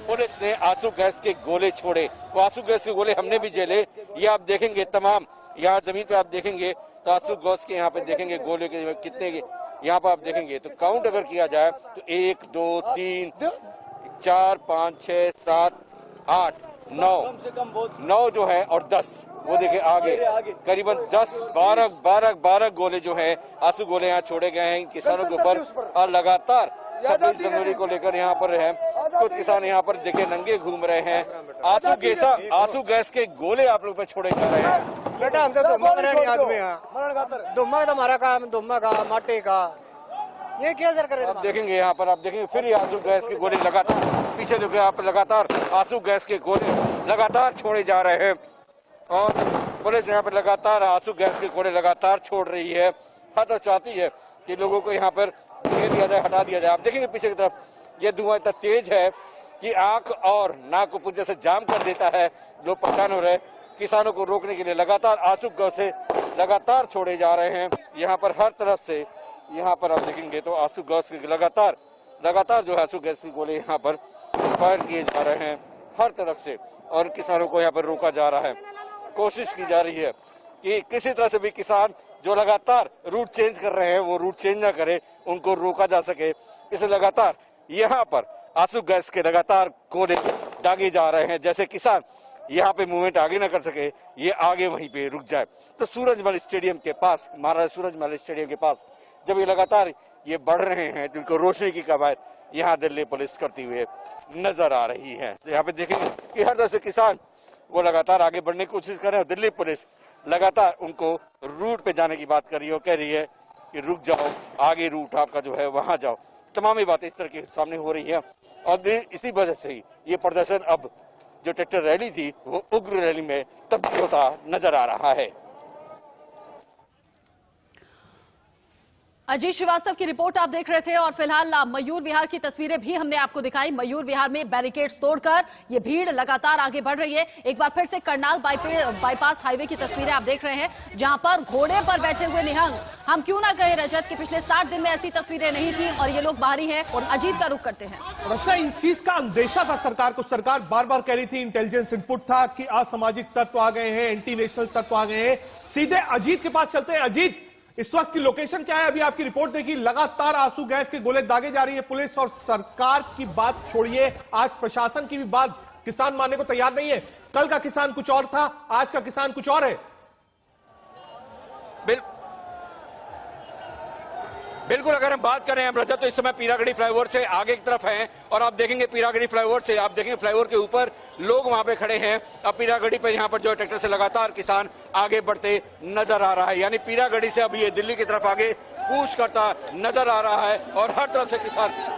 Police ने आंसू gas के गोले छोड़े। वो आंसू गैस के गोले हमने भी झेले। ये आप देखेंगे तमाम यहाँ जमीन पे आप देखेंगे तो आंसू गैस के यहाँ पे देखेंगे गोले के कितने के यहाँ पर आप देखेंगे तो काउंट अगर किया जाए तो 1 2 3 4 5 6 7 8 9 जो है और 10 वो देखिए आगे करीबन 10 12 गोले जो है आंसू गोले यहाँ छोड़े गए हैं किसानों के ऊपर। और लगातार 26 जनवरी को लेकर यहाँ पर है कुछ किसान यहाँ पर देखे नंगे घूम रहे हैं। आंसू गैस के गोले आप लोग पे छोड़े जा रहे हैं। बेटा हम तो धुम्मा रहने आदमी हैं, धुम्मा तो हमारा काम धुम्मा का माटे का, ये क्या असर करे। आप देखेंगे यहाँ पर आप देखेंगे फिर आंसू गैस के गोले लगातार पीछे देखिए आप लगातार आंसू गैस के गोले लगातार छोड़े जा रहे हैं। और पुलिस यहाँ पर लगातार आंसू गैस के गोले लगातार छोड़ रही है। हर तो चाहती है कि लोगों को यहाँ पर घेर दिया जाए, हटा दिया जाए। आप देखेंगे पीछे की तरफ ये धुआं इतना तेज है कि आंख और नाक को पूरी तरह से जाम कर देता है। लोग परेशान हो रहे हैं। किसानों को रोकने के लिए लगातार आंसू गैस लगातार छोड़े जा रहे हैं। यहाँ पर हर तरफ से यहाँ पर आप देखेंगे तो आंसू गैस के लगातार जो है आंसू गैस के गोले यहाँ पर फायर किए जा रहे हैं हर तरफ से। और किसानों को यहाँ पर रोका जा रहा है। कोशिश की जा रही है कि किसी तरह से भी किसान जो लगातार रूट चेंज कर रहे हैं वो रूट चेंज ना करे, उनको रोका जा सके। इसलिए लगातार यहाँ पर आंसू गैस के लगातार गोले दागे जा रहे हैं जैसे किसान यहाँ पे मूवमेंट आगे ना कर सके, ये आगे वहीं पे रुक जाए। तो सूरजमल स्टेडियम के पास, महाराजा सूरजमल स्टेडियम के पास जब ये लगातार ये बढ़ रहे हैं तो इनको रोकने की कवायद यहाँ दिल्ली पुलिस करती हुए नजर आ रही है। तो यहाँ पे देखेंगे कि हर तरह से किसान वो लगातार आगे बढ़ने की कोशिश कर रहे हैं। दिल्ली पुलिस लगातार उनको रूट पे जाने की बात कर रही है, कह रही है कि रुक जाओ, आगे रूट आपका जो है वहां जाओ। तमाम बातें इस तरह के सामने हो रही है। और इसी वजह से ही ये प्रदर्शन अब जो ट्रैक्टर रैली थी वो उग्र रैली में तब्दील होता नजर आ रहा है। अजीत श्रीवास्तव की रिपोर्ट आप देख रहे थे। और फिलहाल मयूर विहार की तस्वीरें भी हमने आपको दिखाई। मयूर विहार में बैरिकेड्स तोड़कर ये भीड़ लगातार आगे बढ़ रही है। एक बार फिर से करनाल बाईपास हाईवे की तस्वीरें आप देख रहे हैं जहां पर घोड़े पर बैठे हुए निहंग, हम क्यों ना कहें रजत कि पिछले 60 दिन में ऐसी तस्वीरें नहीं थी और ये लोग बाहरी हैं और अजीत का रुख करते हैं। रचना, इन चीज का अंदेशा था सरकार को। सरकार बार बार कह रही थी, इंटेलिजेंस इनपुट था कि असामाजिक तत्व आ गए हैं, एंटी नेशनल तत्व आ गए हैं। सीधे अजीत के पास चलते हैं। अजीत, इस वक्त की लोकेशन क्या है? अभी आपकी रिपोर्ट देखी, लगातार आंसू गैस के गोले दागे जा रही है पुलिस। और सरकार की बात छोड़िए, आज प्रशासन की भी बात किसान मानने को तैयार नहीं है। कल का किसान कुछ और था, आज का किसान कुछ और है। बिल्कुल अगर हम बात करें हम रजत तो इस समय पीरागढ़ी फ्लाईओवर से आगे की तरफ हैं और आप देखेंगे पीरागढ़ी फ्लाईओवर से आप देखेंगे फ्लाईओवर के ऊपर लोग वहां पे खड़े हैं। अब पीरागढ़ी पर यहाँ पर जो ट्रैक्टर से लगातार किसान आगे बढ़ते नजर आ रहा है। यानी पीरागढ़ी से अब ये दिल्ली की तरफ आगे कूच करता नजर आ रहा है। और हर तरफ से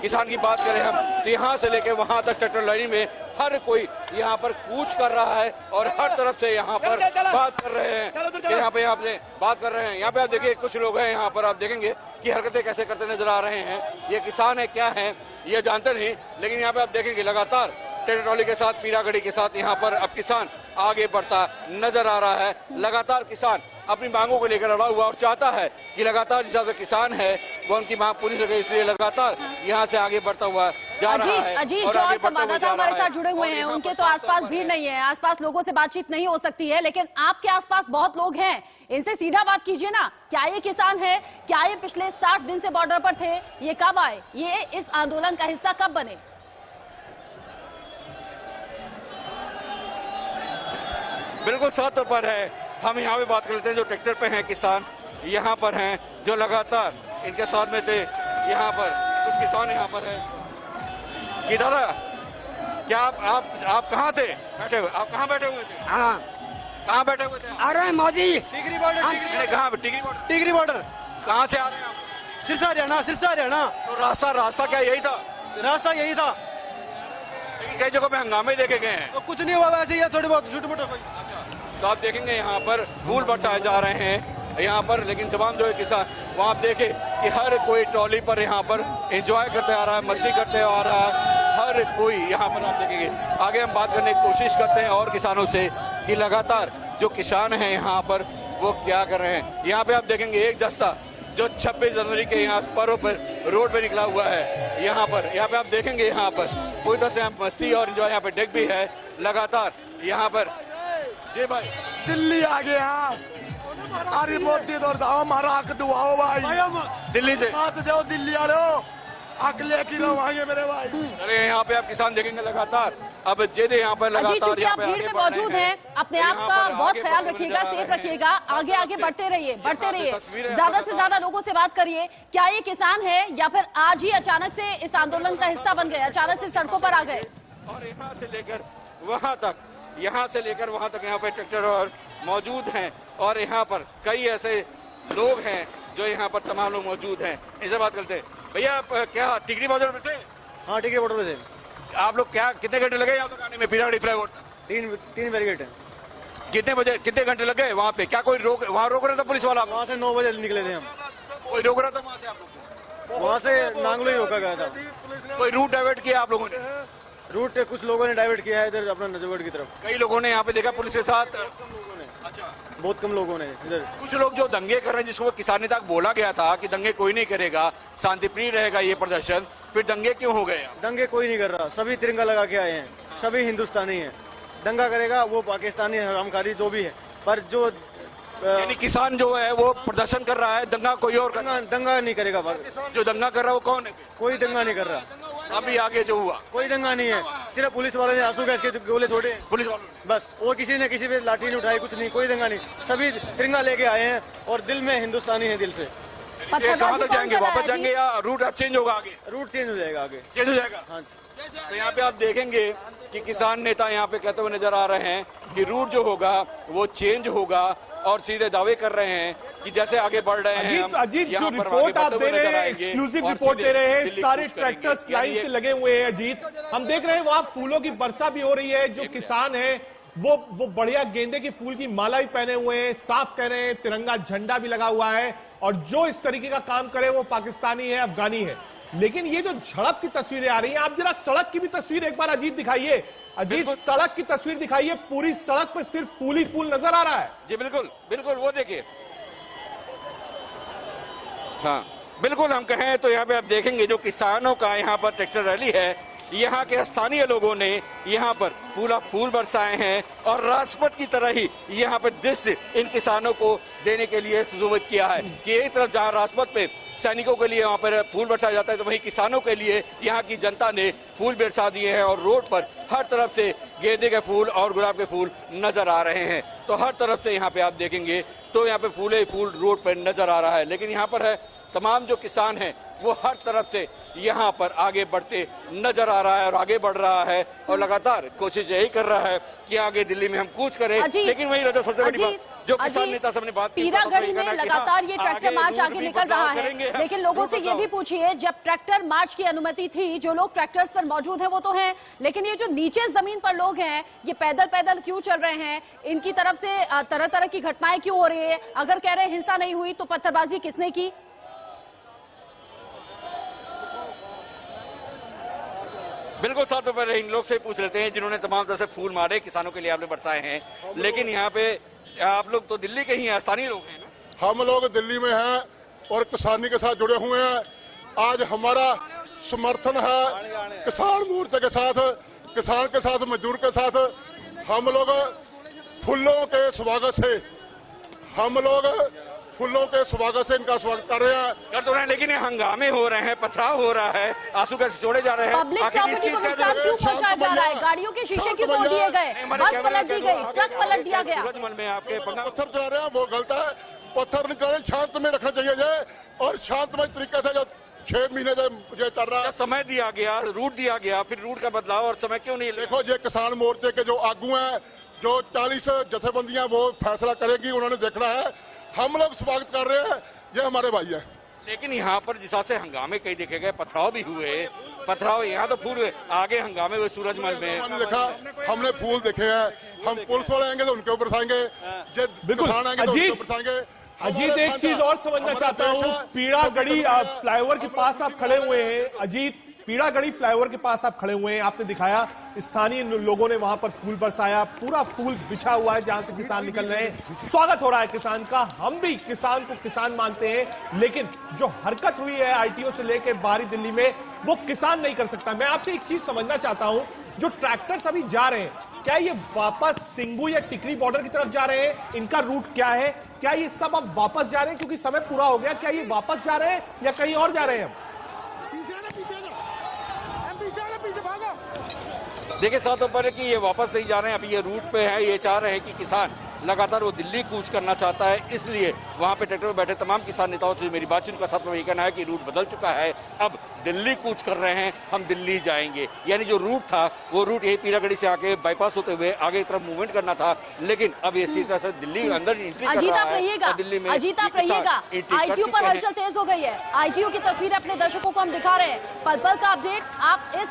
किसान की बात करें हम तो यहाँ से लेकर वहां तक ट्रैक्टर लाइन में हर कोई यहाँ पर कूच कर रहा है और हर तरफ से यहाँ पर बात कर रहे हैं। यहाँ पे बात कर रहे हैं। यहाँ पे आप देखिए कुछ लोग हैं यहाँ पर आप देखेंगे कि हरकतें कैसे करते नजर आ रहे हैं। ये किसान है क्या है ये जानते नहीं, लेकिन यहाँ पे आप देखेंगे लगातार ट्रैक्टर ट्रॉली के साथ पीरागढ़ी के साथ यहाँ पर अब किसान आगे बढ़ता नजर आ रहा है। लगातार किसान अपनी मांगों को लेकर अड़ा हुआ और चाहता है कि लगातार जिस तरह किसान है वो उनकी मांग पूरी सके, इसलिए लगातार यहाँ से आगे बढ़ता हुआ जा रहा है। अजीत, जो संवाददाता हमारे साथ जुड़े हुए हैं उनके तो आसपास भीड़ नहीं है, आसपास लोगों से बातचीत नहीं हो सकती है, लेकिन आपके आसपास बहुत लोग हैं, इनसे सीधा बात कीजिए ना। क्या ये किसान है? क्या ये पिछले 60 दिन से बॉर्डर पर थे? ये कब आए? ये इस आंदोलन का हिस्सा कब बने? बिल्कुल साफ तौर पर है। हम यहाँ पे बात कर लेते हैं जो ट्रैक्टर पे हैं किसान यहाँ पर हैं जो लगातार इनके साथ में थे। यहाँ पर कुछ किसान यहाँ पर है। किधर क्या आप कहाँ थे बैठे हुए? आप कहाँ बैठे हुए थे? हाँ, कहाँ बैठे हुए थे? आ रहे हैं मोदी। टिगरी बॉर्डर। कहाँ? टिगरी बॉर्डर। कहाँ से आ रहे हैं आप? सिरसा हरियाणा। तो रास्ता क्या यही था? रास्ता यही था, लेकिन कई जगहों पे हंगामे देखे गए हैं। तो कुछ नहीं हुआ, वैसे ही थोड़ी बहुत झूठ मूठ। तो आप देखेंगे यहाँ पर फूल बरसाए जा रहे हैं यहाँ पर, लेकिन तमाम जो है किसान वहाँ आप देखे कि हर कोई ट्रॉली पर यहाँ पर एंजॉय करते आ रहा है, मस्ती करते आ रहा है हर कोई यहाँ पर। आप देखेंगे आगे हम बात करने की कोशिश करते हैं और किसानों से कि लगातार जो किसान हैं यहाँ पर वो क्या कर रहे हैं। यहाँ पे आप देखेंगे एक दस्ता जो 26 जनवरी के यहाँ पर्व पर रोड पे निकला हुआ है। यहाँ पे आप देखेंगे, यहाँ पर पूरी तरह से मस्ती और जो यहाँ पे डेक भी है लगातार यहाँ पर। जी भाई, दिल्ली आ गए हाँ, अरे मोदी दौर साहब हमारा हक दुआओ भाई, दिल्ली से साथ जाओ दिल्ली आ रहे हक लेके रहोगे मेरे भाई। अरे यहाँ पे आप किसान देखेंगे लगातार अब जेदे यहाँ पर अजीत, लगातार चूंकि यहाँ आप पे भीड़ आगे में बढ़ रहे मौजूद हैं, अपने आप यहाँ का पर बहुत आगे ख्याल बढ़ते रखिएगा, नजर आ सेफ रहे हैं। रखिएगा, आगे आगे बढ़ते रहिए, बढ़ते यहाँ से रहिए, तस्वीरें ज्यादा आपको से ज्यादा लोगों से बात करिए। क्या ये किसान है या फिर आज ही अचानक से इस आंदोलन का हिस्सा बन गए, अचानक से सड़कों पर आ गए? और यहाँ से लेकर वहां तक, यहाँ से लेकर वहां तक यहाँ पे ट्रैक्टर और मौजूद हैं और यहाँ पर कई ऐसे लोग हैं जो यहाँ पर तमाम लोग मौजूद हैं। इनसे बात करते हैं। भैया आप क्या टिकरी बाजार में थे? हाँ टिकरी बॉर्डर पे थे। आप लोग क्या कितने घंटे लगे यहाँ तक आने में पीराड़ी फ्लाईओवर तक? तीन बैरिकेड है। कितने बजे कितने घंटे लगे वहाँ पे? क्या कोई वहाँ रोक रहा था पुलिस वाला? वहाँ से 9 बजे निकले थे हम। कोई रोक रहा था वहाँ से आप लोग को? वहाँ से नांगलो ही रोका गया था। कोई रूट डाइवर्ट किया आप लोगों ने? रूट कुछ लोगों ने डाइवर्ट किया है इधर अपना नजरगढ़ की तरफ। कई लोगों ने यहाँ पे देखा पुलिस के साथ। अच्छा, बहुत कम लोगों ने इधर। कुछ लोग जो दंगे कर रहे हैं, जिसको किसान नेता बोला गया था कि दंगे कोई नहीं करेगा, शांतिप्रिय रहेगा ये प्रदर्शन, फिर दंगे क्यों हो गए? दंगे कोई नहीं कर रहा, सभी तिरंगा लगा के आए हैं, सभी हिंदुस्तानी हैं। दंगा करेगा वो पाकिस्तानी हरामखारी जो भी है, पर जो यानी किसान जो है वो प्रदर्शन कर रहा है, दंगा कोई और कर रहा दंगा नहीं करेगा। है। जो दंगा कर रहा है वो कौन है? कोई दंगा नहीं कर रहा, अभी आगे जो हुआ कोई दंगा नहीं है। सिर्फ पुलिस वालों ने आंसू गैस के गोले छोड़े पुलिस वालों ने। बस, और किसी ने किसी पे लाठी नहीं उठाई, कुछ नहीं, कोई दंगा नहीं। सभी तिरंगा लेके आए हैं और दिल में हिंदुस्तानी है, दिल से। ये कहाँ तक जाएंगे? वापस जाएंगे या रूट अब चेंज होगा? आगे रूट चेंज हो जाएगा, आगे चेंज हो जाएगा। हाँ। तो यहाँ पे आप देखेंगे कि किसान नेता यहाँ पे कहते हुए नजर आ रहे हैं कि रूट जो होगा वो चेंज होगा और सीधे दावे कर रहे हैं कि जैसे आगे बढ़ रहे हैं हम, अजीत जो यहाँ पर रिपोर्ट आगे आप बढ़ते दे हुए रहे नजर हैं, आएंगे एक्सक्लूसिव और रिपोर्ट सीधे दे रहे हैं, दिल्ली सारे कूच करेंगे। ट्रैक्टर्स यानी लाइन ये से लगे हुए हैं। अजीत, हम देख रहे हैं वहां फूलों की वर्षा भी हो रही है। जो किसान है वो बढ़िया गेंदे की फूल की माला भी पहने हुए हैं, साफ कह रहे हैं, तिरंगा झंडा भी लगा हुआ है और जो इस तरीके का काम करे वो पाकिस्तानी है, अफगानी है। लेकिन ये जो झड़प की तस्वीरें आ रही हैं, आप जरा सड़क की भी तस्वीर एक बार अजीत दिखाइए। अजीत, सड़क की तस्वीर दिखाइए, पूरी सड़क पर सिर्फ फूल ही फूल नजर आ रहा है। जी बिल्कुल बिल्कुल, वो देखिए। हाँ बिल्कुल, हम कहें तो यहाँ पे आप देखेंगे जो किसानों का यहाँ पर ट्रैक्टर रैली है, यहाँ के स्थानीय लोगों ने यहाँ पर पूरा फूल बरसाए हैं और राजपथ की तरह ही यहाँ पर दृश्य इन किसानों को देने के लिए सुशोभित किया है कि एक तरफ जहाँ राजपथ पे सैनिकों के लिए वहाँ पर फूल बरसाया जाता है, तो वहीं किसानों के लिए यहाँ की जनता ने फूल बरसा दिए हैं और रोड पर हर तरफ से गेंदे के फूल और गुलाब के फूल नजर आ रहे हैं। तो हर तरफ से यहाँ पे आप देखेंगे तो यहाँ पे फूले फूल रोड पर नजर आ रहा है। लेकिन यहाँ पर है तमाम जो किसान हैं वो हर तरफ से यहाँ पर आगे बढ़ते नजर आ रहा है और आगे बढ़ रहा है और लगातार कोशिश यही कर रहा है कि आगे दिल्ली में हम कूच करें। लेकिन वही रहता सबसे बड़ी बात जो किसान नेता सबने बात की, पीरागढ़ी में लगातार ये ट्रैक्टर मार्च आगे निकल रहा है। लेकिन लोगों से ये भी पूछिए, जब ट्रैक्टर मार्च की अनुमति थी, जो लोग ट्रैक्टर्स पर मौजूद हैं वो तो हैं, लेकिन ये जो नीचे जमीन पर लोग हैं ये पैदल पैदल क्यों चल रहे हैं? इनकी तरफ से तरह तरह की घटनाएं क्यों हो रही है? अगर कह रहे हैं हिंसा नहीं हुई तो पत्थरबाजी किसने की? बिल्कुल, साथ में पहले इन लोग से पूछ लेते हैं जिन्होंने तमाम तरह से फूल मारे किसानों के लिए आपने बरसाए हैं। लेकिन यहाँ पे आप लोग तो दिल्ली के ही हैं, स्थानीय लोग हैं ना? हम लोग दिल्ली में हैं और किसानी के साथ जुड़े हुए हैं। आज हमारा समर्थन है किसान मोर्चे के साथ, किसान के साथ, मजदूर के साथ। हम लोग फूलों के स्वागत से फूलों के स्वागत से इनका स्वागत कर रहे हैं। कर तो रहे हैं, लेकिन ये हंगामे हो रहे हैं, पथराव हो रहा है, आंसू गैस छोड़े जा रहे हैं। पब्लिक प्रॉपर्टी को नुकसान क्यों पहुंचाया जा रहा है? गाड़ियों के शीशे क्यों तोड़ दिए गए? बस पलट दी गई, ट्रक पलट दिया गया। सूरजमल में आपके पत्थर चला रहे हैं वो गलत है, पत्थर नहीं चला रहे, शांत में रखना चाहिए जाए और शांतमय तरीके से जो 6 महीने से मुझे चल रहा है। समय दिया गया, रूट दिया गया, फिर रूट का बदलाव और समय क्यों नहीं? देखो ये किसान मोर्चे के जो आगू हैं, जो 40 जथेबंदियां वो फैसला करेंगी, उन्होंने देखना है। हम लोग स्वागत कर रहे हैं, ये हमारे भाई है। लेकिन यहाँ पर जिस हिसाब से हंगामे कई देखे गए, पथराव भी हुए, पथराव यहाँ तो फूल हुए, आगे हंगामे हुए सूरजमल में। हमने देखा, हमने फूल देखे हैं। हम पुलिस वाले आएंगे तो उनके ऊपर बरसाएंगे, किसान आएंगे तो उनके ऊपर बरसाएंगे। अजीत, एक चीज और समझना चाहता हूँ, पीरागढ़ी फ्लाईओवर के पास आप खड़े हुए हैं। अजीत, पीड़ागढ़ी फ्लाईओवर के पास आप खड़े हुए हैं, आपने दिखाया स्थानीय लोगों ने वहां पर फूल बरसाया, पूरा फूल बिछा हुआ है जहां से किसान निकल रहे हैं, स्वागत हो रहा है किसान का। हम भी किसान को किसान मानते हैं, लेकिन जो हरकत हुई है आईटीओ से लेकर बाहरी दिल्ली में, वो किसान नहीं कर सकता। मैं आपसे एक चीज समझना चाहता हूं, जो ट्रैक्टर्स अभी जा रहे हैं, क्या ये वापस सिंगू या टिकरी बॉर्डर की तरफ जा रहे हैं? इनका रूट क्या है? क्या ये सब अब वापस जा रहे हैं क्योंकि समय पूरा हो गया? क्या ये वापस जा रहे हैं या कहीं और जा रहे हैं? देखिए साथ पर कि ये वापस नहीं जा रहे हैं, अभी ये रूट पे है। ये चाह रहे हैं कि किसान लगातार वो दिल्ली कूच करना चाहता है, इसलिए वहां पे ट्रैक्टर में बैठे तमाम किसान नेताओं से मेरी बातचीत का साथ में ये कहना है कि रूट बदल चुका है, अब दिल्ली कूच कर रहे हैं, हम दिल्ली जाएंगे। यानी जो रूट था वो रूट यही पीरागढ़ी से आके बाईपास होते हुए आगे की तरफ मूवमेंट करना था, लेकिन अब ये सीधा से दिल्ली अंदर एंट्री कर रहा है। दिल्ली में अजीत आप रहिएगा, आईटीयू पर हलचल तेज हो गई है। आईटीयू की तस्वीर अपने दर्शकों को हम दिखा रहे हैं, पल पल का अपडेट आप इस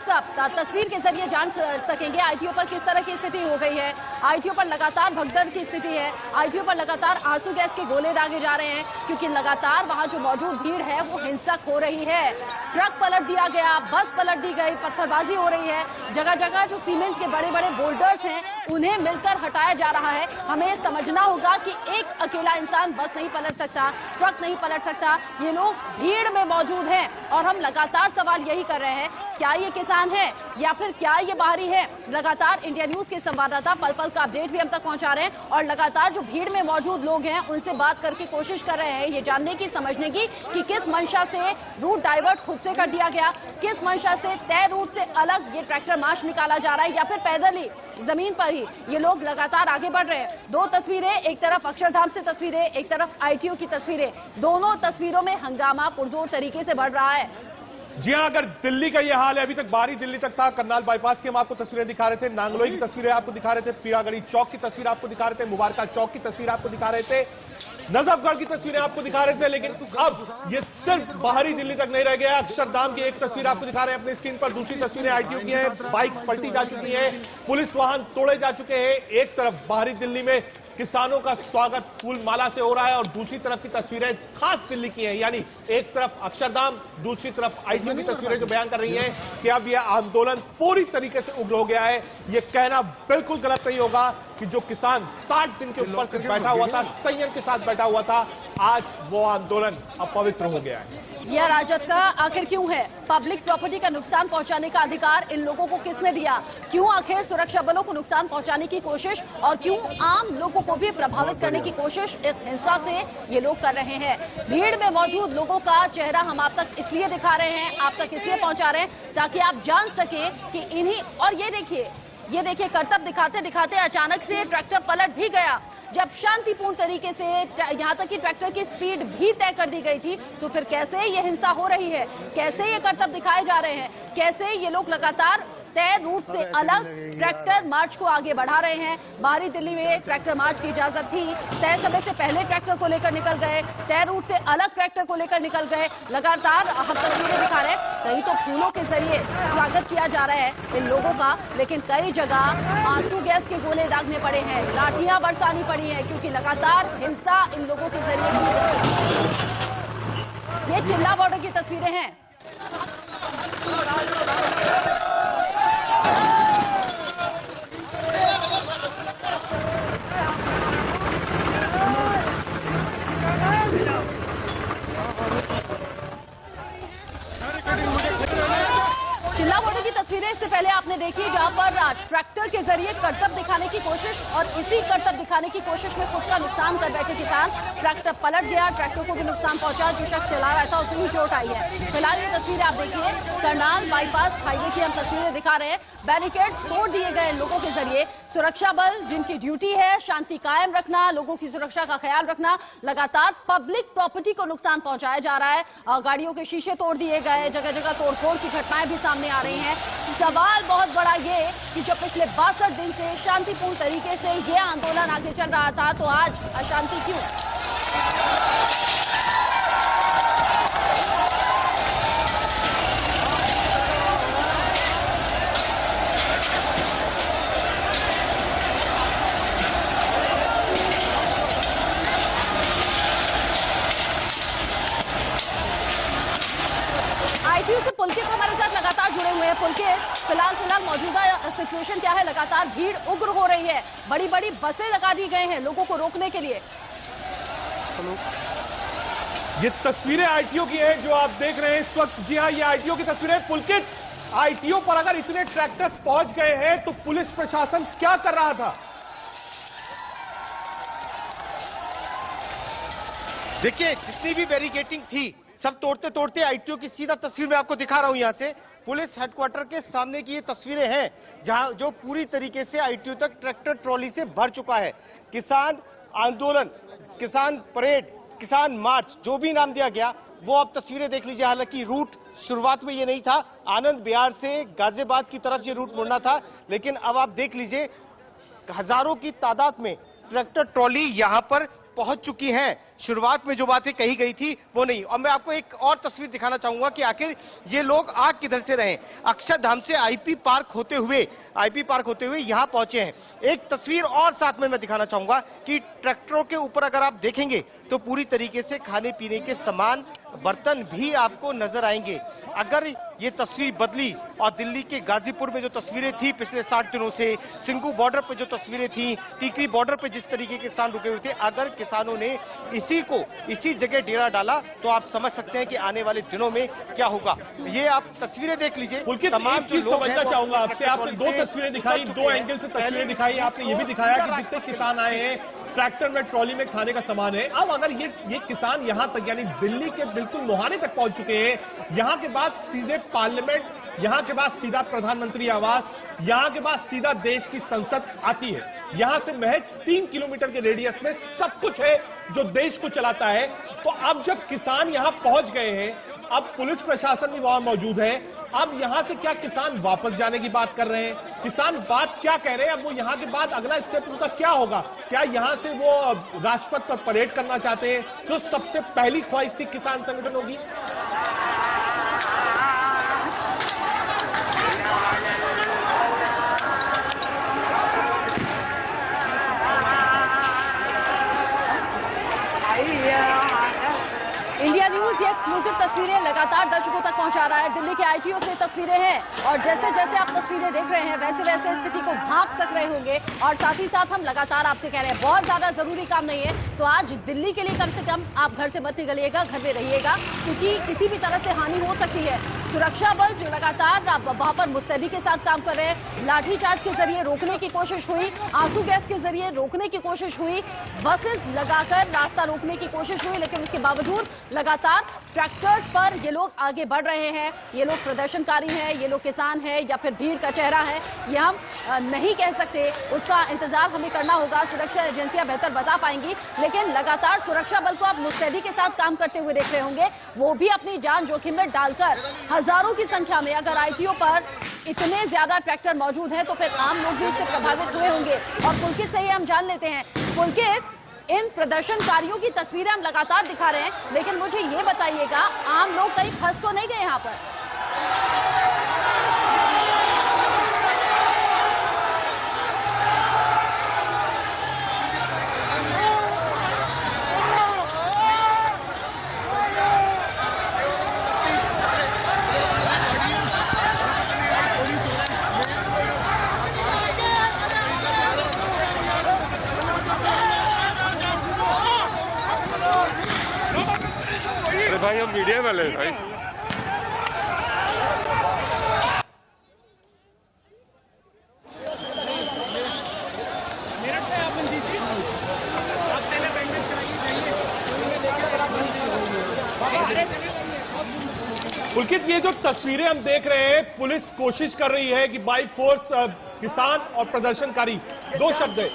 तस्वीर के जरिए जान सकेंगे आईटीयू पर किस तरह की स्थिति हो गई है। आईटीयू पर लगातार भगदड़ की स्थिति है, आईटीयू पर लगातार आंसू गैस के गोले दागे जा रहे हैं, क्योंकि लगातार वहां जो मौजूद भीड़ है वो हिंसक हो रही है। ट्रक पलट दिया गया, बस पलट दी गई, पत्थरबाजी हो रही है, जगह जगह जो सीमेंट के बड़े बड़े बोल्डर्स हैं उन्हें मिलकर हटाया जा रहा है। हमें समझना होगा कि एक अकेला इंसान बस नहीं पलट सकता, ट्रक नहीं पलट सकता, ये लोग भीड़ में मौजूद हैं और हम लगातार सवाल यही कर रहे हैं, क्या ये किसान है या फिर क्या ये बाहरी है? लगातार इंडिया न्यूज के संवाददाता पल पल का अपडेट भी हम तक पहुंचा रहे हैं और लगातार जो भीड़ में मौजूद लोग हैं उनसे बात करके कोशिश कर रहे हैं ये जानने की, समझने की कि किस मंशा से रूट डाइवर्ट खुद से कर दिया गया, किस मंशा से तय रूट से अलग ये ट्रैक्टर मार्च निकाला जा रहा है या फिर पैदल ही जमीन पर ही ये लोग लगातार आगे बढ़ रहे हैं। दो तस्वीरें, एक तरफ अक्षरधाम से तस्वीरें, एक तरफ आईटीयू की तस्वीरें, दोनों तस्वीरों में हंगामा पुरजोर तरीके से बढ़ रहा है। जी हां, अगर दिल्ली का ये हाल है, अभी तक बाहरी दिल्ली तक था, करनाल बाईपास की हम आपको तस्वीरें दिखा रहे थे, नांगलोई की तस्वीरें आपको दिखा रहे थे, पीरागढ़ी चौक की तस्वीर आपको दिखा रहे थे, मुबारका चौक की तस्वीर आपको दिखा रहे थे, नजफगढ़ की तस्वीरें आपको दिखा रहे थे, लेकिन अब ये सिर्फ बाहरी दिल्ली तक नहीं रह गया। अक्षरधाम की एक तस्वीर आपको दिखा रहे हैं अपनी स्क्रीन पर, दूसरी तस्वीरें आईटीयू की हैं, बाइक्स पलटी जा चुकी हैं, पुलिस वाहन तोड़े जा चुके हैं। एक तरफ बाहरी दिल्ली में किसानों का स्वागत फूल माला से हो रहा है और दूसरी तरफ की तस्वीरें खास दिल्ली की हैं, यानी एक तरफ अक्षरधाम, दूसरी तरफ आईटीयू की तस्वीरें जो बयान कर रही हैं कि अब यह आंदोलन पूरी तरीके से उग्र हो गया है। यह कहना बिल्कुल गलत नहीं होगा कि जो किसान 60 दिन के ऊपर से बैठा हुआ था, संयम के साथ बैठा हुआ था, आज वो आंदोलन अपवित्र हो गया है। यह राजद का आखिर क्यों है? पब्लिक प्रॉपर्टी का नुकसान पहुंचाने का अधिकार इन लोगों को किसने दिया? क्यों आखिर सुरक्षा बलों को नुकसान पहुंचाने की कोशिश और क्यों आम लोगों को भी प्रभावित करने की कोशिश इस हिंसा से ये लोग कर रहे हैं? भीड़ में मौजूद लोगों का चेहरा हम आप तक इसलिए दिखा रहे हैं, आप तक इसलिए पहुंचा रहे हैं ताकि आप जान सके कि इन्हीं, और ये देखिए करतब दिखाते दिखाते अचानक से ट्रैक्टर पलट भी गया। जब शांतिपूर्ण तरीके से यहाँ तक कि ट्रैक्टर की स्पीड भी तय कर दी गई थी, तो फिर कैसे ये हिंसा हो रही है? कैसे ये करतब दिखाए जा रहे हैं? कैसे ये लोग लगातार तय रूट से अलग ट्रैक्टर मार्च को आगे बढ़ा रहे हैं? बाहरी दिल्ली में ट्रैक्टर मार्च की इजाजत थी, तय समय से पहले ट्रैक्टर को लेकर निकल गए, तय रूट से अलग ट्रैक्टर को लेकर निकल गए। लगातार हम तस्वीरें दिखा रहे हैं, कहीं तो फूलों के जरिए स्वागत किया जा रहा है इन लोगों का, लेकिन कई जगह आंसू गैस के गोले दागने पड़े हैं, लाठियां बरसानी पड़ी है, क्योंकि लगातार हिंसा इन लोगों के जरिए की जा रही है। ये चिल्ला बॉर्डर की तस्वीरें हैं। चिल्ला बॉर्डर की तस्वीरें इससे पहले आपने देखी, जहां पर ट्रैक्टर के जरिए करतब दिखाने की कोशिश और इसी करतब दिखाने की कोशिश में खुद का नुकसान कर बैठे किसान। ट्रैक्टर पलट गया, ट्रैक्टर को भी नुकसान पहुंचा, जो शख्स चला रहा था उसे भी चोट आई है। फिलहाल ये तस्वीरें आप देखिए, करनाल बाईपास हाईवे की हम तस्वीरें दिखा रहे हैं। बैरिकेड्स तोड़ दिए गए लोगों के जरिए। सुरक्षा बल जिनकी ड्यूटी है शांति कायम रखना, लोगों की सुरक्षा का ख्याल रखना, लगातार पब्लिक प्रॉपर्टी को नुकसान पहुंचाया जा रहा है। गाड़ियों के शीशे तोड़ दिए गए, जगह जगह तोड़फोड़ की घटनाएं भी सामने आ रही हैं। सवाल बहुत बड़ा ये कि जो पिछले 62 दिन से शांतिपूर्ण तरीके से ये आंदोलन आगे चल रहा था, तो आज अशांति क्यों? आईटीयू से पुलकित हमारे साथ लगातार फिलहाल मौजूदा सिचुएशन क्या है? लगातार भीड़ उग्र हो रही है, बड़ी बड़ी बसें लगा दी गई हैं लोगों को रोकने के लिए। ये तस्वीरें आईटीओ की हैं जो आप देख रहे हैं इस वक्त। जी हाँ, ये आईटीओ की तस्वीरें। पुलकित, आईटीओ पर अगर इतने ट्रैक्टर्स पहुंच गए हैं तो पुलिस प्रशासन क्या कर रहा था? देखिए, जितनी भी बैरिकेटिंग थी सब तोड़ते तोड़ते आईटीओ की सीधा तस्वीर मैं आपको दिखा रहा हूं। यहां से पुलिस हेडक्वार्टर के सामने की ये तस्वीरें हैं जहां जो पूरी तरीके से आईटीओ तक ट्रैक्टर ट्रॉली से भर चुका है। किसान आंदोलन, किसान परेड, किसान मार्च, जो भी नाम दिया गया वो आप तस्वीरें देख लीजिए। हालांकि रूट शुरुआत में ये नहीं था, आनंद बिहार से गाजियाबाद की तरफ ये रूट मुड़ना था, लेकिन अब आप देख लीजिए हजारों की तादाद में ट्रैक्टर ट्रॉली यहां पर पहुंच चुकी हैं। शुरुआत में जो बातें कही गई थी वो नहीं। और मैं आपको एक और तस्वीर दिखाना चाहूंगा कि आखिर ये लोग आ किधर से रहे। अक्षरधाम से आईपी पार्क होते हुए यहां पहुंचे हैं। एक तस्वीर और साथ में मैं दिखाना चाहूंगा कि ट्रैक्टरों के ऊपर अगर आप देखेंगे तो पूरी तरीके से खाने पीने के सामान, बर्तन भी आपको नजर आएंगे। अगर ये तस्वीर बदली और दिल्ली के गाजीपुर में जो तस्वीरें थी पिछले 60 दिनों से, सिंघू बॉर्डर पे जो तस्वीरें थी, टीकरी बॉर्डर पे जिस तरीके के किसान रुके हुए थे, अगर किसानों ने इसी जगह डेरा डाला तो आप समझ सकते हैं कि आने वाले दिनों में क्या होगा। ये आप तस्वीरें देख लीजिए। पुलकित, एक चीज समझना चाहूंगा आपसे। आपने दो तस्वीरें दिखाई, दो एंगल से तस्वीरें दिखाई। आपने ये भी दिखाया कि जितने किसान आए हैं ट्रैक्टर में, ट्रॉली में खाने का सामान है। अब अगर ये किसान यहां तक यानी दिल्ली के बिल्कुल मुहाने तक पहुंच चुके हैं, यहां के बाद सीधे पार्लियामेंट, यहां के बाद सीधा प्रधानमंत्री आवास, यहां के बाद सीधा देश की संसद आती है। यहां से महज 3 किलोमीटर के रेडियस में सब कुछ है जो देश को चलाता है। तो अब जब किसान यहां पहुंच गए हैं, अब पुलिस प्रशासन भी वहां मौजूद है, अब यहां से क्या किसान वापस जाने की बात कर रहे हैं? किसान बात क्या कह रहे हैं? अब वो यहां के बाद अगला स्टेप उनका क्या होगा? क्या यहां से वो राजपथ पर परेड करना चाहते हैं, जो सबसे पहली ख्वाहिश थी किसान संगठनों की? इंडिया न्यूज ये एक्सक्लूसिव तस्वीरें लगातार दर्शकों तक पहुंचा रहा है। दिल्ली के आईटीओ से तस्वीरें हैं और जैसे जैसे आप तस्वीरें देख रहे हैं वैसे वैसे स्थिति को भांप सक रहे होंगे। और साथ ही साथ हम लगातार आपसे कह रहे हैं बहुत ज्यादा जरूरी काम नहीं है तो आज दिल्ली के लिए कम से कम आप घर से मत निकलिएगा, घर में रहिएगा, क्योंकि किसी भी तरह से हानि हो सकती है। सुरक्षा बल जो लगातार वहां पर मुस्तैदी के साथ काम कर रहे हैं, लाठीचार्ज के जरिए रोकने की कोशिश हुई, आंसू गैस के जरिए रोकने की कोशिश हुई, बसेस लगाकर रास्ता रोकने की कोशिश हुई, लेकिन उसके बावजूद लगातार ट्रैक्टर्स पर ये लोग आगे बढ़ रहे हैं। ये लोग प्रदर्शनकारी हैं, ये लोग किसान हैं या फिर भीड़ का चेहरा है, ये हम नहीं कह सकते। उसका इंतजार हमें करना होगा, सुरक्षा एजेंसियां बेहतर बता पाएंगी। लेकिन लगातार सुरक्षा बल को आप मुस्तैदी के साथ काम करते हुए देख रहे होंगे, वो भी अपनी जान जोखिम में डालकर हजारों की संख्या में। अगर आईटीओ पर इतने ज्यादा ट्रैक्टर मौजूद हैं तो फिर आम लोग भी इससे प्रभावित हुए होंगे। और पुलकित से ही हम जान लेते हैं, पुलकित, इन प्रदर्शनकारियों की तस्वीरें हम लगातार दिखा रहे हैं, लेकिन मुझे ये बताइएगा आम लोग कहीं फंस तो नहीं गए यहाँ पर? भाई हम मीडिया वाले भाई। पुलकित, ये जो तस्वीरें हम देख रहे हैं, पुलिस कोशिश कर रही है कि बाई फोर्स किसान और प्रदर्शनकारी, दो शब्द है,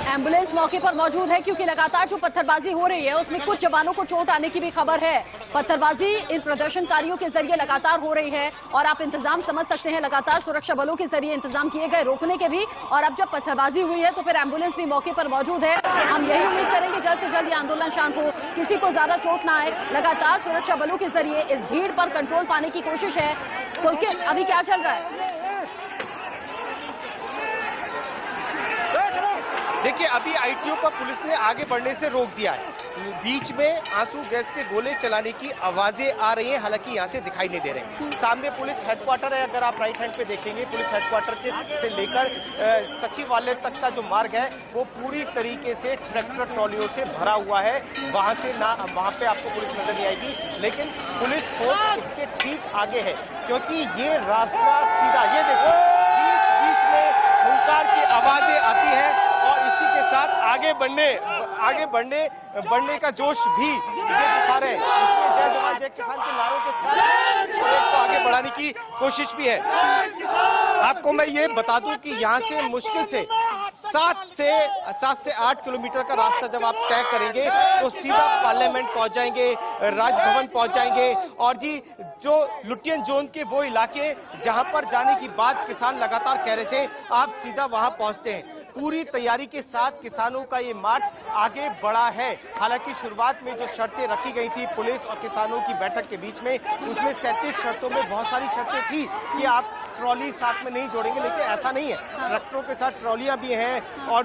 एम्बुलेंस मौके पर मौजूद है क्योंकि लगातार जो पत्थरबाजी हो रही है उसमें कुछ जवानों को चोट आने की भी खबर है। पत्थरबाजी इन प्रदर्शनकारियों के जरिए लगातार हो रही है और आप इंतजाम समझ सकते हैं, लगातार सुरक्षा बलों के जरिए इंतजाम किए गए रोकने के भी। और अब जब पत्थरबाजी हुई है तो फिर एम्बुलेंस भी मौके पर मौजूद है। हम यही उम्मीद करेंगे जल्द से जल्द ये आंदोलन शांत हो, किसी को ज्यादा चोट ना आए। लगातार सुरक्षा बलों के जरिए इस भीड़ पर कंट्रोल पाने की कोशिश है। पुलकित, अभी क्या चल रहा है? देखिए अभी आईटीओ पर पुलिस ने आगे बढ़ने से रोक दिया है। बीच में आंसू गैस के गोले चलाने की आवाजें आ रही हैं, हालांकि यहाँ से दिखाई नहीं दे रहे। सामने पुलिस हेडक्वार्टर है, अगर आप राइट हैंड पे देखेंगे पुलिस हेडक्वार्टर के से लेकर सचिवालय तक का जो मार्ग है वो पूरी तरीके से ट्रैक्टर ट्रॉलियों से भरा हुआ है। वहां से ना वहां पे आपको पुलिस नजर नहीं आएगी, लेकिन पुलिस फोर्स इसके ठीक आगे है, क्योंकि ये रास्ता सीधा, ये देखो बीच बीच में हुंकार की आवाजें आती हैं और इसी के साथ आगे बढ़ने का जोश भी ये दिखा रहे हैं। इसमें जय जवान जय किसान के नारों के साथ परेड को आगे बढ़ाने की कोशिश भी है। आपको मैं ये बता दूं कि यहाँ से मुश्किल से 7 से 8 किलोमीटर का रास्ता जब आप तय करेंगे तो सीधा पार्लियामेंट पहुंच जाएंगे, राजभवन पहुंच जाएंगे और जी जो लुटियन जोन के वो इलाके जहां पर जाने की बात किसान लगातार कह रहे थे, आप सीधा वहां पहुंचते हैं। पूरी तैयारी के साथ किसानों का ये मार्च आगे बढ़ा है। हालांकि शुरुआत में जो शर्तें रखी गई थी पुलिस और किसानों की बैठक के बीच में, उसमें 37 शर्तों में बहुत सारी शर्तें थी कि आप ट्रॉली साथ में नहीं जोड़ेंगे, लेकिन ऐसा नहीं है। ट्रैक्टरों के साथ ट्रॉलियां भी हैं और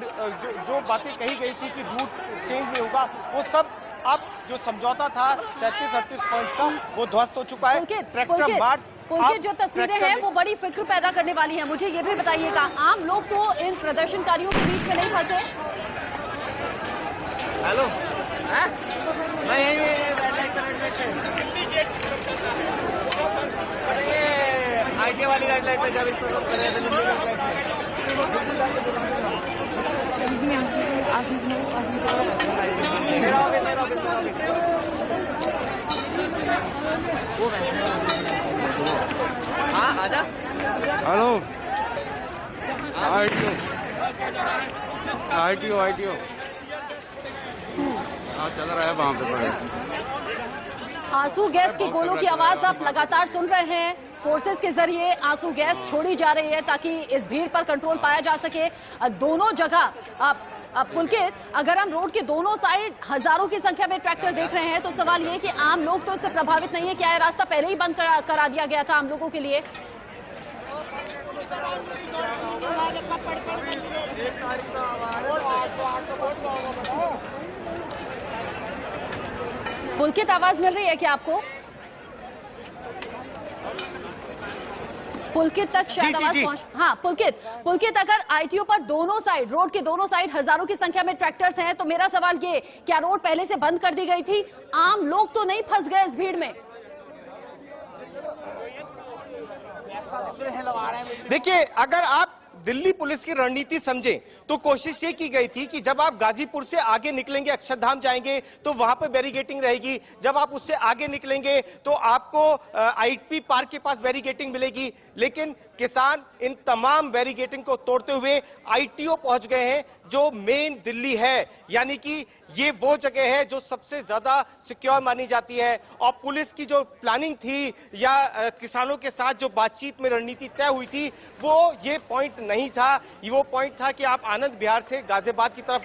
जो बातें कही गई थी कि रूट चेंज नहीं होगा, वो सब अब जो समझौता था 37-38 पॉइंट्स का वो ध्वस्त हो चुका है। ट्रैक्टर मार्च जो तस्वीरें हैं वो बड़ी फिक्र पैदा करने वाली हैं। मुझे ये भी बताइएगा, आम लोग तो इन प्रदर्शनकारियों के बीच में नहीं फंसे? हेलो, मैं आईटी वाली रेड लाइट पे जब इस पर हाँ आजा। हेलो, आईटीओ हाँ चल रहा है वहाँ पे पड़े। आंसू गैस की गोलों की आवाज आप लगातार सुन रहे हैं। फोर्सेस के जरिए आंसू गैस छोड़ी जा रही है ताकि इस भीड़ पर कंट्रोल पाया जा सके। दोनों जगह पुलकित, अगर हम रोड के दोनों साइड हजारों की संख्या में ट्रैक्टर देख रहे हैं तो सवाल ये कि आम लोग तो इससे प्रभावित नहीं है। क्या ये रास्ता पहले ही बंद करा दिया गया था आम लोगों के लिए? पुलकित, आवाज मिल रही है क्या आपको? पुलकित तक शायद आवाज पहुंच। हाँ पुलकित, अगर आईटीओ पर दोनों साइड, रोड के दोनों साइड हजारों की संख्या में ट्रैक्टर्स हैं तो मेरा सवाल ये, क्या रोड पहले से बंद कर दी गई थी? आम लोग तो नहीं फंस गए इस भीड़ में? देखिए, अगर आप दिल्ली पुलिस की रणनीति समझे तो कोशिश ये की गई थी कि जब आप गाजीपुर से आगे निकलेंगे, अक्षरधाम जाएंगे तो वहां पे बैरिकेटिंग रहेगी। जब आप उससे आगे निकलेंगे तो आपको आईटी पार्क के पास बैरिकेटिंग मिलेगी। लेकिन किसान इन तमाम बैरिकेटिंग को तोड़ते हुए आईटीओ पहुंच गए हैं, जो मेन दिल्ली है, यानी कि ये वो जगह है जो सबसे ज्यादा सिक्योर मानी जाती है। और पुलिस की जो प्लानिंग थी या किसानों के साथ जो बातचीत में रणनीति तय हुई थी, वो ये पॉइंट नहीं था। ये वो पॉइंट था कि आप आनंद विहार से गाजियाबाद की तरफ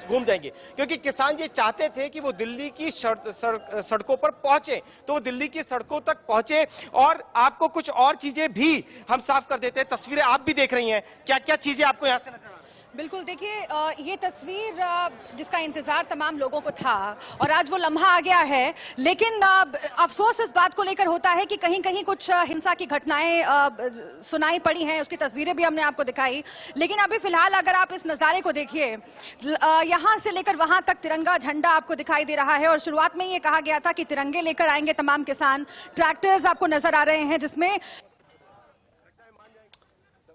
घूम जाएंगे, क्योंकि किसान ये चाहते थे कि वो दिल्ली की सड़कों पर पहुंचे, तो वो दिल्ली की सड़कों तक पहुंचे। और आपको कुछ और चीजें भी हम साफ कर देते हैं। तस्वीरें आप भी देख रही हैं, क्या क्या चीजें आपको यहां से नजर आ रही हैं? बिल्कुल, देखिए ये तस्वीर जिसका इंतजार तमाम लोगों को था और आज वो लम्हा आ गया है, लेकिन अफसोस इस बात को लेकर होता है कि कहीं कहीं कुछ हिंसा की घटनाएं सुनाई पड़ी हैं। उसकी तस्वीरें भी हमने आपको दिखाई, लेकिन अभी फिलहाल अगर आप इस नज़ारे को देखिए, यहाँ से लेकर वहां तक तिरंगा झंडा आपको दिखाई दे रहा है। और शुरुआत में ये कहा गया था कि तिरंगे लेकर आएंगे तमाम किसान। ट्रैक्टर्स आपको नजर आ रहे हैं जिसमें।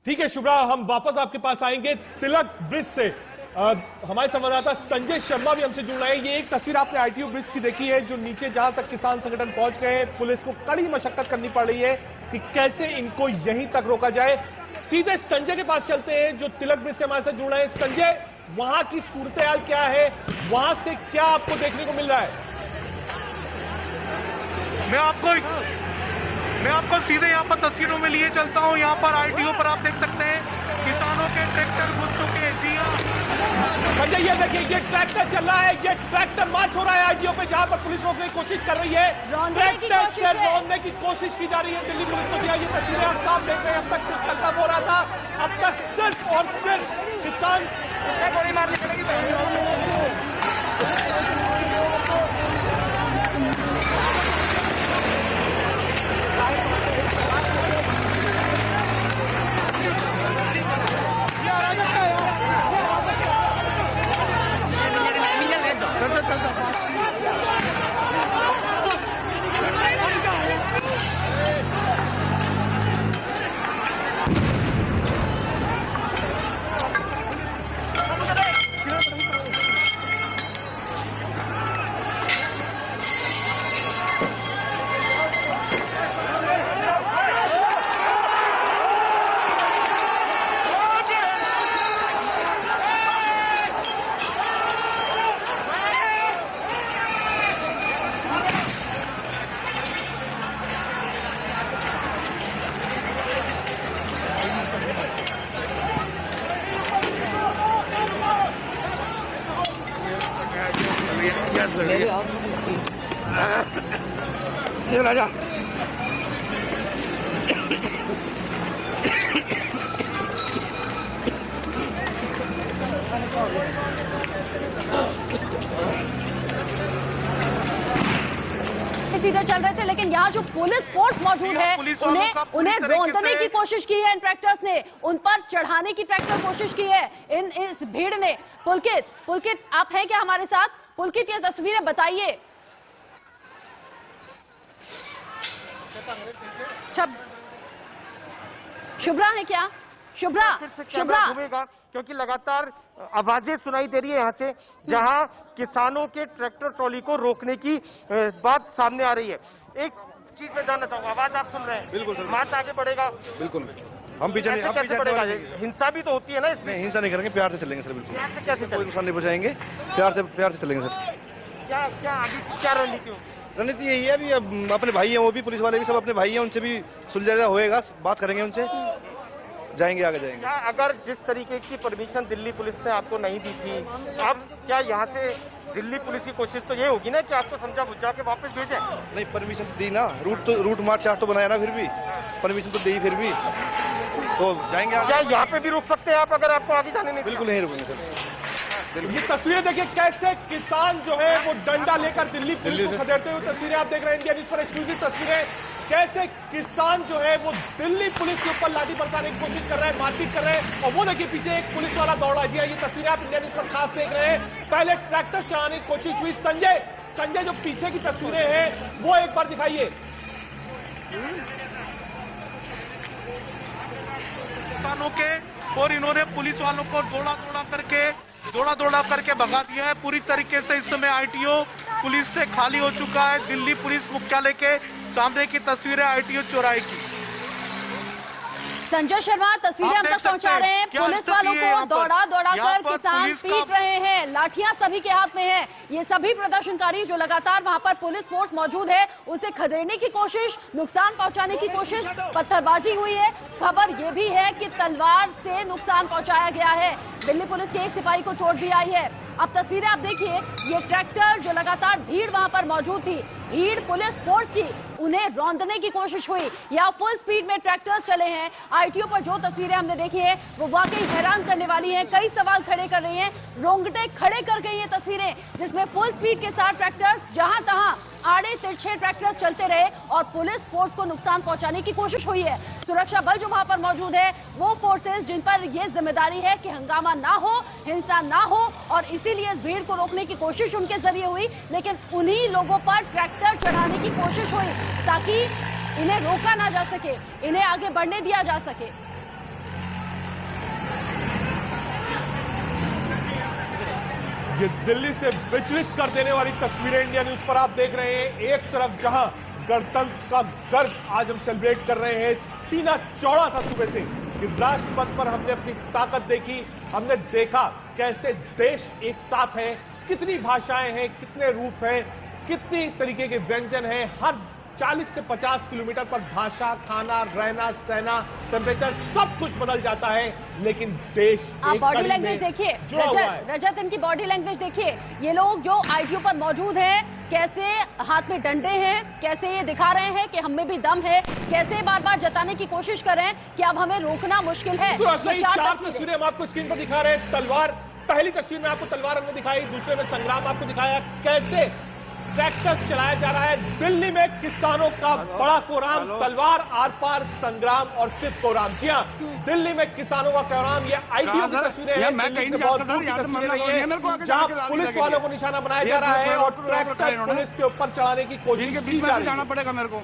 ठीक है शुभ्रा, हम वापस आपके पास आएंगे तिलक ब्रिज से। हमारे संवाददाता संजय शर्मा भी हमसे जुड़ रहे हैं। ये एक तस्वीर आपने आईटीओ ब्रिज की देखी है, जो नीचे जहां तक किसान संगठन पहुंच गए हैं, पुलिस को कड़ी मशक्कत करनी पड़ रही है कि कैसे इनको यहीं तक रोका जाए। सीधे संजय के पास चलते हैं जो तिलक ब्रिज से हमारे साथ जुड़ रहे हैं। संजय, वहां की सूरत हाल क्या है, वहां से क्या आपको देखने को मिल रहा है? मैं आपको सीधे यहाँ पर तस्वीरों में लिए चलता हूँ। यहाँ पर आईटीओ पर आप देख सकते हैं किसानों के ट्रैक्टर घुस चुके हैं। जी हाँ संजय, ये देखिए, ये ट्रैक्टर चल रहा है, ये ट्रैक्टर मार्च हो रहा है आईटीओ पे, जहां पर पुलिस रोकने की कोशिश कर रही है। ट्रैक्टर से रोकने की कोशिश की जा रही है दिल्ली पुलिस को। ये तस्वीरें आप साफ देख रहे हैं। अब तक सिर्फ कर्तव्य हो रहा था, अब तक सिर्फ और सिर्फ किसान ये राजा सीधे चल रहे थे, लेकिन यहाँ जो पुलिस फोर्स मौजूद है पुलिस वालों का पूरी उन्हें तरीके रोकने से- की कोशिश की है इन ट्रैक्टर्स ने, उन पर चढ़ाने की ट्रैक्टर कोशिश की है इस भीड़ ने। पुलकित आप हैं क्या हमारे साथ? पुलकित ये तस्वीरें बताइए। शुभ्रा है क्या? शुभ्रा फिर से कैमरा घूमेगा क्योंकि लगातार आवाजें सुनाई दे रही है यहाँ से, जहाँ किसानों के ट्रैक्टर ट्रॉली को रोकने की बात सामने आ रही है। एक चीज मैं जानना चाहूंगा, आवाज आप सुन रहे हैं? बिल्कुल सर। मार्च आगे बढ़ेगा? बिल्कुल हम पीछे ऐसे कैसे बढ़ेगा? हिंसा भी तो होती है ना इसमें। नहीं, हिंसा नहीं करेंगे, प्यार से चलेंगे सर। बिल्कुल प्यार से कैसे कोई चलेगा? नुकसान नहीं पहुंचाएंगे, प्यार से चलेंगे सर। क्या क्या आगे क्या रणनीति होगी? रणनीति यही है, अभी अब अपने भाई हैं, वो भी पुलिस वाले भी सब अपने भाई हैं, उनसे भी सुलझा होएगा, बात करेंगे उनसे, जाएंगे आगे जाएंगे। क्या अगर जिस तरीके की परमिशन दिल्ली पुलिस ने आपको नहीं दी थी, अब क्या यहाँ से दिल्ली पुलिस की कोशिश तो ये होगी ना कि आपको समझा बुझा के वापस भेजें? नहीं, परमिशन दी ना, रूट मार्च चार्ट तो बनाया ना, फिर भी परमिशन तो दी, फिर भी तो जाएंगे आगे। क्या यहाँ पे भी रुक सकते हैं आप अगर आपको आगे जाने नहीं? बिल्कुल नहीं रुकेंगे सर। ये तस्वीरें देखिए कैसे किसान जो है वो डंडा लेकर दिल्ली पुलिस को खदेड़ते हुए तस्वीरें आप देख रहे हैं। इंडिया न्यूज पर एक्सक्लूसिव तस्वीरें, कैसे किसान जो है वो दिल्ली पुलिस के ऊपर लाठी बरसाने की कोशिश कर रहे हैं, मारपीट कर रहे हैं, और वो देखिए पीछे एक पुलिस वाला दौड़ा। जी ये तस्वीरें आप इंडिया न्यूज पर खास देख रहे हैं। पहले ट्रैक्टर चलाने की कोशिश हुई। संजय जो पीछे की तस्वीरें हैं वो एक बार दिखाइए। किसानों के, और इन्होंने पुलिस वालों को दौड़ा करके भगा दिया है। पूरी तरीके से इस समय आईटीओ पुलिस से खाली हो चुका है। दिल्ली पुलिस मुख्यालय के सामने की तस्वीरें आईटीओ चौराहे की। संजय शर्मा तस्वीरें आप हम देख तक पहुंचा सकते रहे हैं, हैं। क्या पुलिस स्थिति वालों है को यहाँ पर? दौड़ा यहाँ कर पर किसान पुलिस का- पीट रहे हैं, लाठियां सभी के हाथ में है। ये सभी प्रदर्शनकारी जो लगातार वहां पर पुलिस फोर्स मौजूद है उसे खदेड़ने की कोशिश, नुकसान पहुंचाने की कोशिश, पत्थरबाजी हुई है। खबर ये भी है कि तलवार से नुकसान पहुंचाया गया है। दिल्ली पुलिस के एक सिपाही को चोट भी आई है। अब तस्वीरें आप देखिए, ये ट्रैक्टर जो लगातार भीड़ वहां पर मौजूद थी, भीड़ पुलिस फोर्स की, उन्हें रौंदने की कोशिश हुई। या फुल स्पीड में ट्रैक्टर्स चले हैं। आईटीओ पर जो तस्वीरें हमने देखी है वो वाकई हैरान करने वाली हैं, कई सवाल खड़े कर रही हैं, रोंगटे खड़े कर गई ये तस्वीरें, जिसमें फुल स्पीड के साथ ट्रैक्टर्स जहां तहां आड़े तिरछे ट्रैक्टर्स चलते रहे और पुलिस फोर्स को नुकसान पहुंचाने की कोशिश हुई है। सुरक्षा बल जो वहां पर मौजूद है, वो फोर्सेस जिन पर यह जिम्मेदारी है कि हंगामा ना हो, हिंसा ना हो, और इसीलिए इस भीड़ को रोकने की कोशिश उनके जरिए हुई, लेकिन उन्हीं लोगों पर ट्रैक्टर चढ़ाने की कोशिश हुई ताकि इन्हें रोका ना जा सके, इन्हें आगे बढ़ने दिया जा सके। ये दिल्ली से विचलित कर देने वाली तस्वीरें इंडिया न्यूज पर आप देख रहे हैं। एक तरफ जहां गणतंत्र का गर्व आज हम सेलिब्रेट कर रहे हैं, सीना चौड़ा था सुबह से कि राष्ट्रपथ पर हमने अपनी ताकत देखी, हमने देखा कैसे देश एक साथ है, कितनी भाषाएं हैं, कितने रूप हैं, कितनी तरीके के व्यंजन हैं। हर 40 से 50 किलोमीटर पर भाषा, खाना, रहना, सहना, टेम्परेचर सब कुछ बदल जाता है, लेकिन देश आप एक बॉडी कड़ी लैंग्वेज में देखिए, जुड़ा हुआ है। रजत इनकी बॉडी लैंग्वेज देखिए। ये लोग जो आईटीओ पर मौजूद हैं, कैसे हाथ में डंडे हैं, कैसे ये दिखा रहे हैं कि हम में भी दम है, कैसे बार बार जताने की कोशिश कर रहे हैं कि अब हमें रोकना मुश्किल है। तो असली ये चार तस्वीरें हम आपको स्क्रीन पर दिखा रहे हैं। तलवार, पहली तस्वीर में आपको तलवार हमने दिखाई, दूसरे में संग्राम आपको दिखाया, कैसे ट्रैक्टर्स चलाया जा रहा है। दिल्ली में किसानों का बड़ा कोराम, तलवार आर पार संग्राम और सिर्फ कोराम। जी हाँ, दिल्ली में किसानों का कोराम। ये आईटीओ की तस्वीरें हैं, दिल्ली से बहुत दूर की तस्वीरें नहीं है, जहां पुलिस वालों को निशाना बनाया जा रहा है और ट्रैक्टर पुलिस के ऊपर चढ़ाने की कोशिश की जा रही है। जाना पड़ेगा मेरे को।